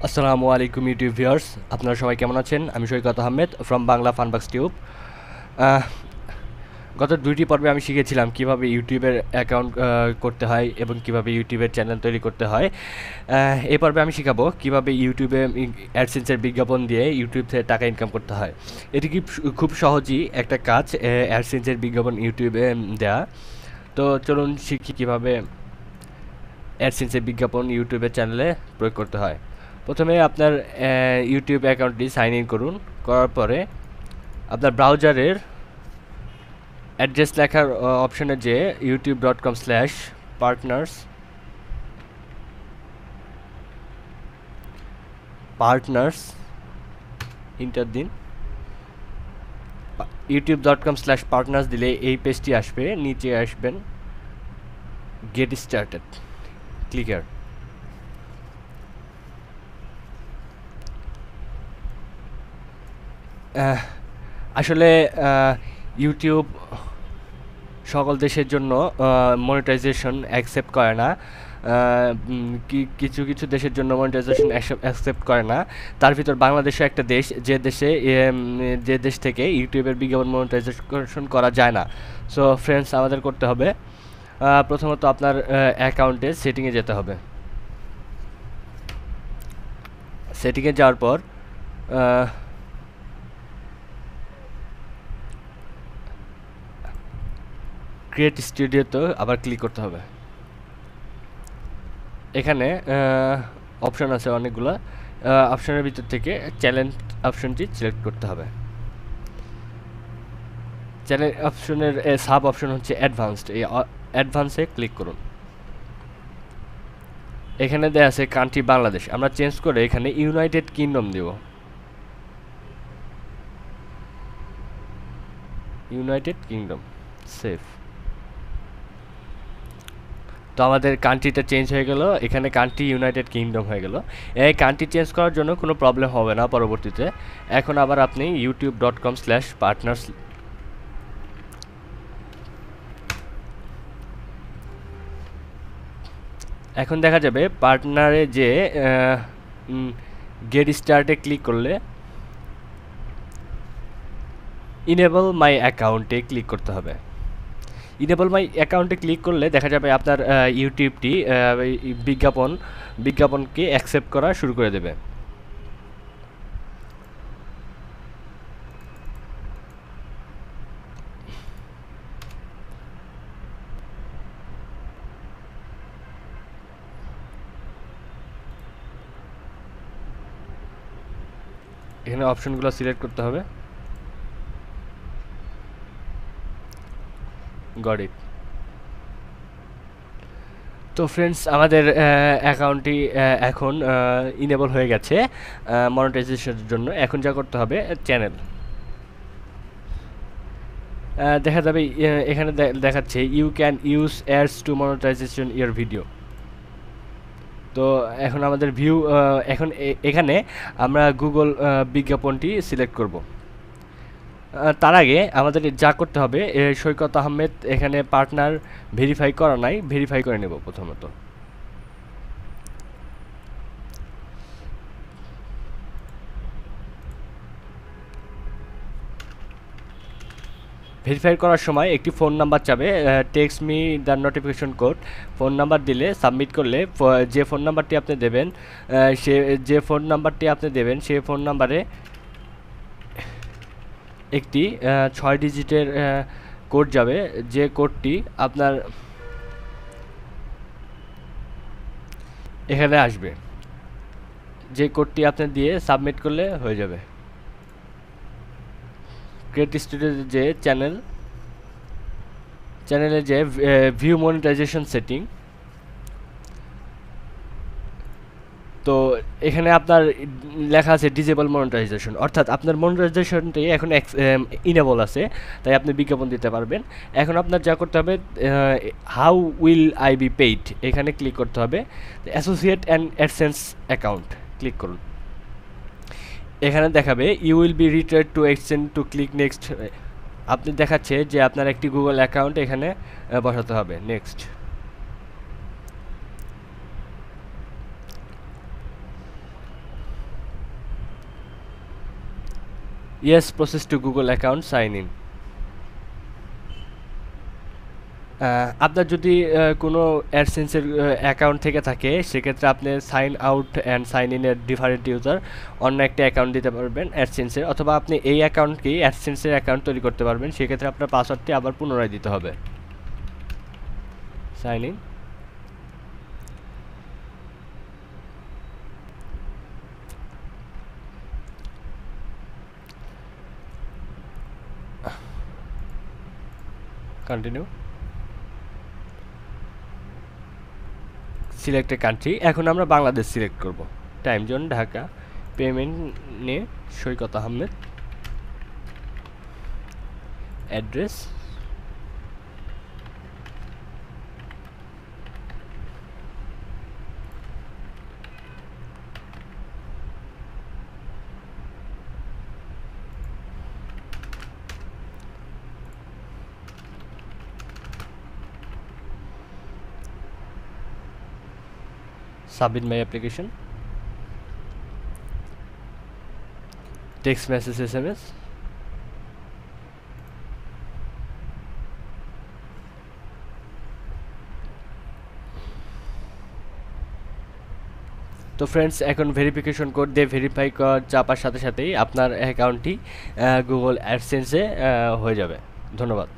আসসালামু আলাইকুম YouTube viewers, আপনারা সবাই কেমন আছেন? আমি সৈকত আহমেদ ফ্রম বাংলা ফানবাক্স টিউব। গত দুইটি পর্বে আমি শিখেছিলাম কিভাবে ইউটিউবের অ্যাকাউন্ট করতে হয় এবং কিভাবে ইউটিউবের চ্যানেল তৈরি করতে হয়। এই পর্বে আমি শেখাবো কিভাবে ইউটিউবে অ্যাডসেন্সের বিজ্ঞাপন দিয়ে ইউটিউব থেকে টাকা ইনকাম করতে হয়। এটি কি খুব সহজই একটা কাজ, অ্যাডসেন্সের বিজ্ঞাপন ইউটিউবে দেওয়া। তো চলুন শিখি কীভাবে অ্যাডসেন্সের বিজ্ঞাপন ইউটিউবের চ্যানেলে প্রয়োগ করতে হয়। প্রথমে আপনার ইউটিউব অ্যাকাউন্টটি সাইন ইন করুন। করার পরে আপনার ব্রাউজারের অ্যাড্রেস লেখার অপশনে যে youtube.com/partners ইন্টার দিন। youtube.com/partners দিলে এই পেজটি আসবে। নিচে আসবেন গেট স্টার্টেড, ক্লিক হিয়ার। আসলে ইউটিউব সকল দেশের জন্য মনিটাইজেশন অ্যাকসেপ্ট করে না। কিছু কিছু দেশের জন্য মনিটাইজেশন অ্যাকসেপ্ট করে না। তার ভিতর বাংলাদেশও একটা দেশ, যে দেশ থেকে ইউটিউবের বিজ্ঞাপন মনিটাইজেশন করা যায় না। সো ফ্রেন্ডস, আমাদের করতে হবে প্রথমত আপনার অ্যাকাউন্টে সেটিংয়ে যেতে হবে। সেটিংয়ে যাওয়ার পর ক্রিয়েট স্টুডিওতে আবার ক্লিক করতে হবে। এখানে অপশন আছে অনেকগুলো। অপশনের ভিতর থেকে চ্যানেল অপশনটি সিলেক্ট করতে হবে। চ্যানেল অপশনের সাব অপশন হচ্ছে অ্যাডভান্সড। এই অ্যাডভান্সে ক্লিক করুন। এখানে দেয়া আছে কান্ট্রি বাংলাদেশ, আমরা চেঞ্জ করে এখানে ইউনাইটেড কিংডম দেব। United Kingdom, save. তো আমাদের কান্ট্রিটা চেঞ্জ হয়ে গেল, এখানে কান্ট্রি ইউনাইটেড কিংডম হয়ে গেল। এই কান্ট্রি চেঞ্জ করার জন্য কোনো প্রবলেম হবে না পরবর্তীতে। এখন আবার আপনি youtube.com/partners এখন দেখা যাবে পার্টনারে যে গেট স্টার্টে ক্লিক করলে ইনেবল মাই অ্যাকাউন্টে ক্লিক করতে হবে। ইনেবল মাই অ্যাকাউন্টে ক্লিক করলে দেখা যাবে আপনার ইউটিউবটি বিজ্ঞাপনকে অ্যাকসেপ্ট করা শুরু করে দেবে। এখানে অপশনগুলো সিলেক্ট করতে হবে। Got it. তো ফ্রেন্ডস, আমাদের অ্যাকাউন্টটি এখন ইনেবল হয়ে গেছে মনিটাইজেশনের জন্য। এখন যা করতে হবে, চ্যানেল দেখা যাবে এখানে দেখাচ্ছে you can use ads to monetization your video. তো এখন আমাদের এখন এখানে আমরা গুগল বিজ্ঞাপনটি সিলেক্ট করব। তার আগে আমাদের যা করতে হবে, সৈকত আহমেদ এখানে পার্টনার ভেরিফাই করা নাই, ভেরিফাই করে নেব প্রথমত। ভেরিফাই করার সময় একটি ফোন নাম্বার চাবে, text me the notification code. Phone number দিলে, সাবমিট করলে যে ফোন নাম্বারটি আপনি দেবেন সেই ফোন নাম্বারে একটি 6 ডিজিটের কোড যাবে। যে কোডটি আপনার এখানে আসবে, যে কোডটি আপনি দিয়ে সাবমিট করলে হয়ে যাবে। ক্রিয়েট স্টুডিওতে যে চ্যানেলে যে ভিউ মনিটাইজেশন সেটিং, তো এখানে আপনার লেখা আছে ডিজেবল মনিটাইজেশন, অর্থাৎ আপনার মনিটাইজেশনটি এখন ইনেবল আছে, তাই আপনি বিজ্ঞাপন দিতে পারবেন। এখন আপনার যা করতে হবে, how will I be paid এখানে ক্লিক করতে হবে। Associate and AdSense account click করুন। এখানে দেখাবে you will be redirected to exchange to click next. আপনি দেখাচ্ছে যে আপনার একটি গুগল অ্যাকাউন্ট এখানে বসাতে হবে। Next. Yes process to Google account sign in. আপনার যদি কোনো অ্যাডসেন্সের অ্যাকাউন্ট থেকে থাকে সেক্ষেত্রে আপনি সাইন আউট অ্যান্ড সাইন ইনের ডিফারেন্ট ইউজার অন্য একটা অ্যাকাউন্ট দিতে পারবেন অ্যাডসেন্সের, অথবা আপনি এই অ্যাকাউন্টকেই অ্যাডসেন্সের অ্যাকাউন্ট তৈরি করতে পারবেন। সেক্ষেত্রে আপনার পাসওয়ার্ডটি আবার পুনরায় দিতে হবে। Sign in. Continue. Select a country, এখন আমরা বাংলাদেশ সিলেক্ট করব। টাইম জোন ঢাকা, পেমেন্ট নিয়ে Saikat Ahmed, address submit my application, text message SMS। তো ফ্রেন্ডস, এখন ভেরিফিকেশন কোড দিয়ে ভেরিফাই চাপার সাথে সাথেই আপনার অ্যাকাউন্টটি গুগল অ্যাডসেন্সে হয়ে যাবে। ধন্যবাদ।